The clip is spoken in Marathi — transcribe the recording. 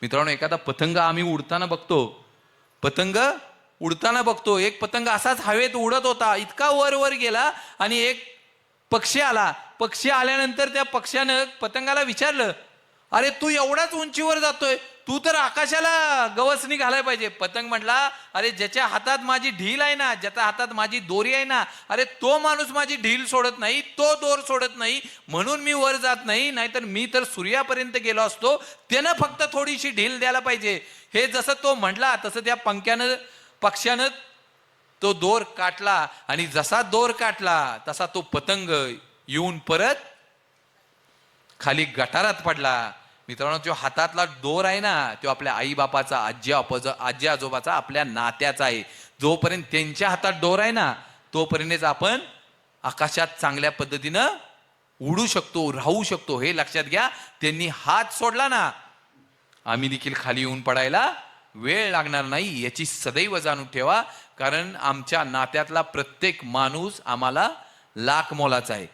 मित्रांनो, एखादा पतंग आम्ही उडताना बघतो, पतंग उडताना बघतो, एक पतंग असाच हवेत उडत होता, इतका वर वर गेला आणि एक पक्षी आला. पक्षी आल्यानंतर त्या पक्ष्यानं पतंगाला विचारलं, अरे तू एवढाच उंचीवर जातोय, तू तर आकाशाला गवसणी घालायला पाहिजे. पतंग म्हटला, अरे ज्याच्या हातात माझी ढील आहे ना, ज्याच्या हातात माझी दोरी आहे ना, अरे तो माणूस माझी ढील सोडत नाही, तो दोर सोडत नाही, म्हणून मी वर जात नाही, नाहीतर मी तर सूर्यापर्यंत गेलो असतो. त्यानं फक्त थोडीशी ढील द्यायला पाहिजे. हे जसं तो म्हटला तसं त्या पक्ष्यानं तो दोर काटला आणि जसा दोर काटला तसा तो पतंग येऊन परत खाली गटारात पडला. मित्रांनो, जो हातातला दोर आहे ना, तो आपल्या आई बापाचा, आजी आजोबाचा, आपल्या नात्याचा आहे. जोपर्यंत त्यांच्या हातात दोर आहे ना, तोपर्यंतच आपण आकाशात चांगल्या पद्धतीनं उडू शकतो, राहू शकतो. हे लक्षात घ्या. त्यांनी हात सोडला ना, आम्ही देखील खाली येऊन पडायला वेळ लागणार नाही, याची सदैव जाणून ठेवा. कारण आमच्या नात्यातला प्रत्येक माणूस आम्हाला लाख मोलाचा आहे.